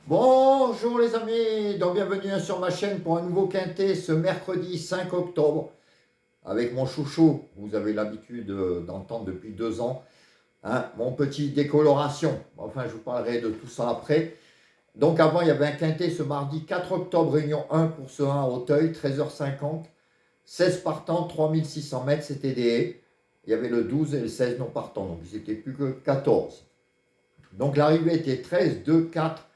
Bonjour les amis, donc bienvenue sur ma chaîne pour un nouveau quintet ce mercredi 5 octobre avec mon chouchou, vous avez l'habitude d'entendre depuis 2 ans, hein, mon petit décoloration. Enfin, je vous parlerai de tout ça après. Donc avant, il y avait un quintet ce mardi 4 octobre, réunion 1, course 1 à Auteuil, 13h50, 16 partants, 3600 mètres, c'était des haies. Il y avait le 12 et le 16 non partants, donc ils n'étaient plus que 14. Donc l'arrivée était 13, 2, 4,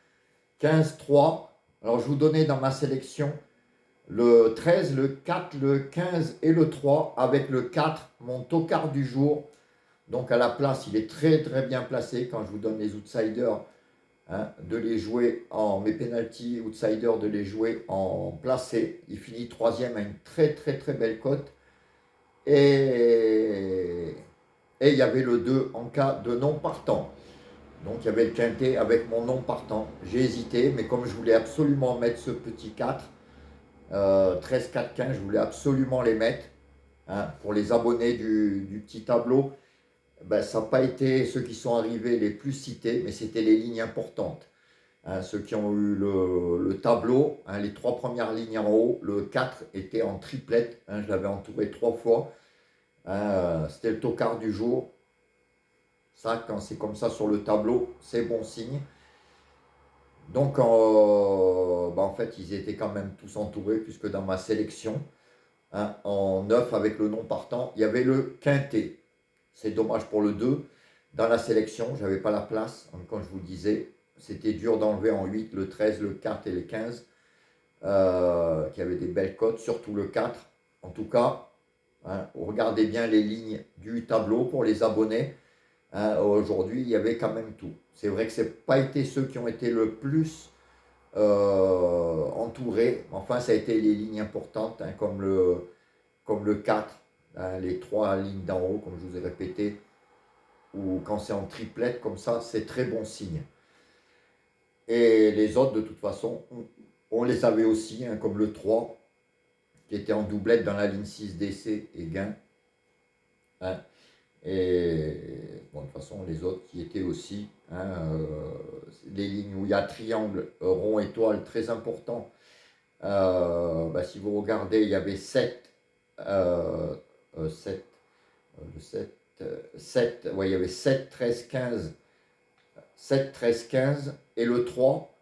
15, 3. Alors je vous donnais dans ma sélection le 13, le 4, le 15 et le 3 avec le 4, mon tocard du jour. Donc à la place, il est très très bien placé quand je vous donne les outsiders, hein, de les jouer en mes penalty outsiders, de les jouer en placé. Il finit troisième à une très très très belle cote. Et, et il y avait le 2 en cas de non partant. Donc il y avait le quintet avec mon non partant. J'ai hésité, mais comme je voulais absolument mettre ce petit 4, 13, 4, 15, je voulais absolument les mettre, hein, pour les abonnés du petit tableau. Ben, ça n'a pas été ceux qui sont arrivés les plus cités, mais c'était les lignes importantes. Hein, ceux qui ont eu le tableau, hein, les 3 premières lignes en haut, le 4 était en triplette, hein, je l'avais entouré 3 fois. Hein, c'était le tocard du jour. Ça, quand c'est comme ça sur le tableau, c'est bon signe. Donc, en fait, ils étaient quand même tous entourés, puisque dans ma sélection, hein, en 9 avec le non partant, il y avait le quintet. C'est dommage pour le 2. Dans la sélection, je n'avais pas la place, comme quand je vous le disais. C'était dur d'enlever en 8 le 13, le 4 et le 15, qui avaient des belles cotes, surtout le 4. En tout cas, hein, regardez bien les lignes du tableau pour les abonnés. Hein, aujourd'hui, il y avait quand même tout. C'est vrai que ce n'a pas été ceux qui ont été le plus entourés. Enfin, ça a été les lignes importantes, hein, comme le 4, hein, les 3 lignes d'en haut, comme je vous ai répété, ou quand c'est en triplette, comme ça, c'est très bon signe. Et les autres, de toute façon, on les avait aussi, hein, comme le 3, qui était en doublette dans la ligne 6 d'essai et gain. Hein. Et bon, de toute façon, les autres qui étaient aussi, hein, les lignes où il y a triangle, rond, étoile, très important. Si vous regardez, il y avait 7, 7, le 7, 7, ouais, il y avait 7, 13, 15, 7, 13, 15 et le 3,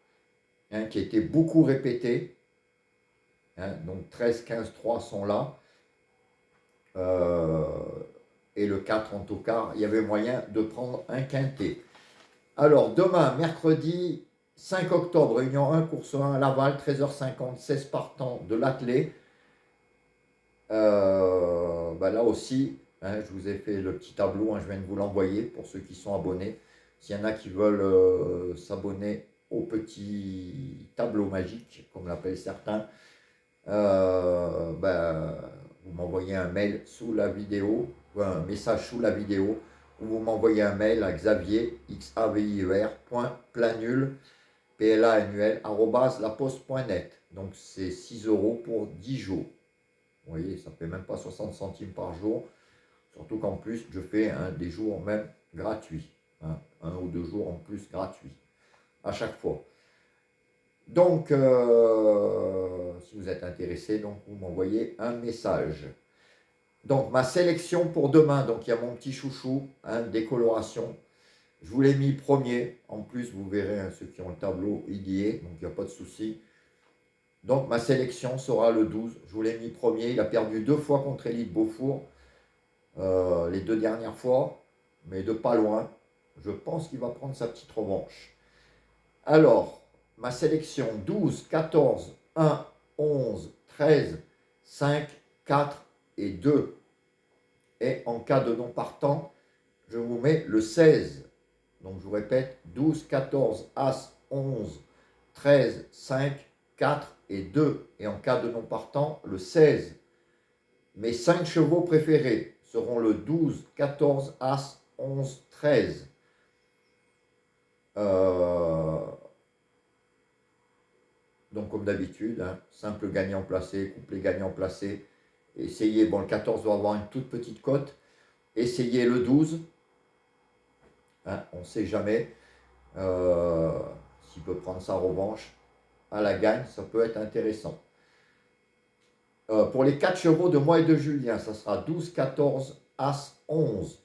hein, qui était beaucoup répété. Hein, donc 13, 15, 3 sont là. Euh, et le 4 en tout cas, il y avait moyen de prendre un quintet. Alors demain, mercredi 5 octobre, réunion 1, course 1 à Laval, 13h50, 16 partants de l'athlé. Là aussi, hein, je vous ai fait le petit tableau, hein, je viens de vous l'envoyer pour ceux qui sont abonnés. S'il y en a qui veulent s'abonner au petit tableau magique, comme l'appellent certains, vous m'envoyez un mail sous la vidéo, ou un message sous la vidéo, ou vous m'envoyez un mail à Xavier, xavier.planul, planul, laposte.net. Donc c'est 6 euros pour 10 jours. Vous voyez, ça ne fait même pas 60 centimes par jour. Surtout qu'en plus, je fais des jours même gratuits. Hein, 1 ou 2 jours en plus gratuits. À chaque fois. Donc, si vous êtes intéressé, donc vous m'envoyez un message. Donc, ma sélection pour demain, donc il y a mon petit chouchou, hein, décoloration. Je vous l'ai mis premier. En plus, vous verrez, hein, ceux qui ont le tableau, il y est, donc il n'y a pas de souci. Donc, ma sélection sera le 12. Je vous l'ai mis premier. Il a perdu 2 fois contre Élite Beaufour, les 2 dernières fois, mais de pas loin. Je pense qu'il va prendre sa petite revanche. Alors, ma sélection 12, 14, 1, 11, 13, 5, 4 et 2. Et en cas de non partant, je vous mets le 16. Donc je vous répète, 12, 14, As, 11, 13, 5, 4 et 2. Et en cas de non partant, le 16. Mes 5 chevaux préférés seront le 12, 14, As, 11, 13. Donc comme d'habitude, hein, simple gagnant placé, couplet gagnant placé. Essayez, bon le 14 doit avoir une toute petite cote. Essayez le 12. Hein, on ne sait jamais. peut prendre sa revanche à la gagne, ça peut être intéressant. Pour les 4 chevaux de moi et de Julien, ça sera 12, 14, As, 11.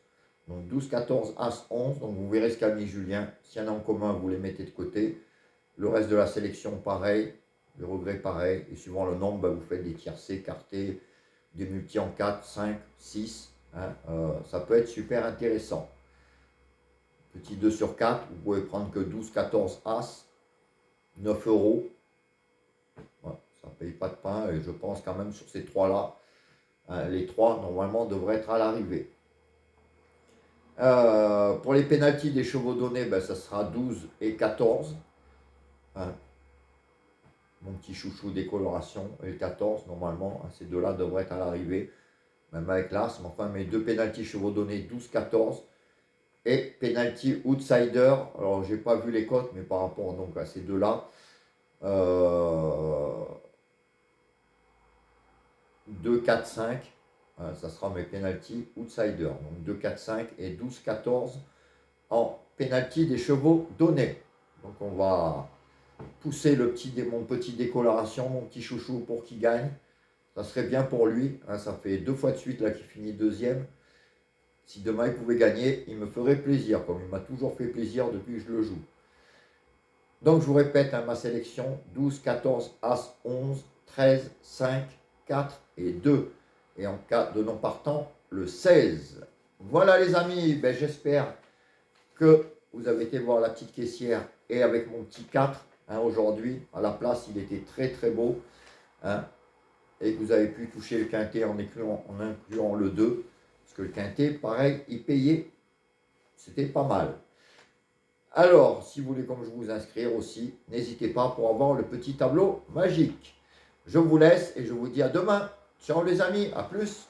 Donc 12, 14, As, 11. Donc vous verrez ce qu'a mis Julien. S'il y en a en commun, vous les mettez de côté. Le reste de la sélection, pareil. Le regret, pareil. Et suivant le nombre, vous faites des tiercés, écartés, des multis en 4, 5, 6. Hein. Ça peut être super intéressant. Petit 2 sur 4, vous pouvez prendre que 12, 14, As, 9 euros. Ouais, ça ne paye pas de pain et je pense quand même sur ces trois-là, hein, les trois normalement devraient être à l'arrivée. Pour les pénaltys des chevaux donnés, ça sera 12 et 14. Hein. Mon petit chouchou décoloration et le 14 normalement, hein, ces deux-là devraient être à l'arrivée, même avec l'As, mais enfin mes deux pénaltys chevaux donnés 12, 14 et penalty outsider. Alors j'ai pas vu les cotes, mais par rapport donc à ces deux-là, 2, 4, 5, ça sera mes penalty outsider. Donc 2, 4, 5 et 12, 14 en penalty des chevaux donnés. Donc on va pousser mon petit décoloration, mon petit chouchou pour qu'il gagne. Ça serait bien pour lui. Hein, ça fait 2 fois de suite là qu'il finit deuxième. Si demain il pouvait gagner, il me ferait plaisir, comme il m'a toujours fait plaisir depuis que je le joue. Donc je vous répète, hein, ma sélection, 12, 14, As, 11, 13, 5, 4 et 2. Et en cas de non partant, le 16. Voilà les amis, j'espère que vous avez été voir la petite caissière et avec mon petit 4, hein, aujourd'hui, à la place, il était très très beau. Hein, et que vous avez pu toucher le quintet en incluant le 2. Parce que le quintet, pareil, il payait. C'était pas mal. Alors, si vous voulez comme je vous inscrire aussi, n'hésitez pas pour avoir le petit tableau magique. Je vous laisse et je vous dis à demain. Ciao les amis, à plus.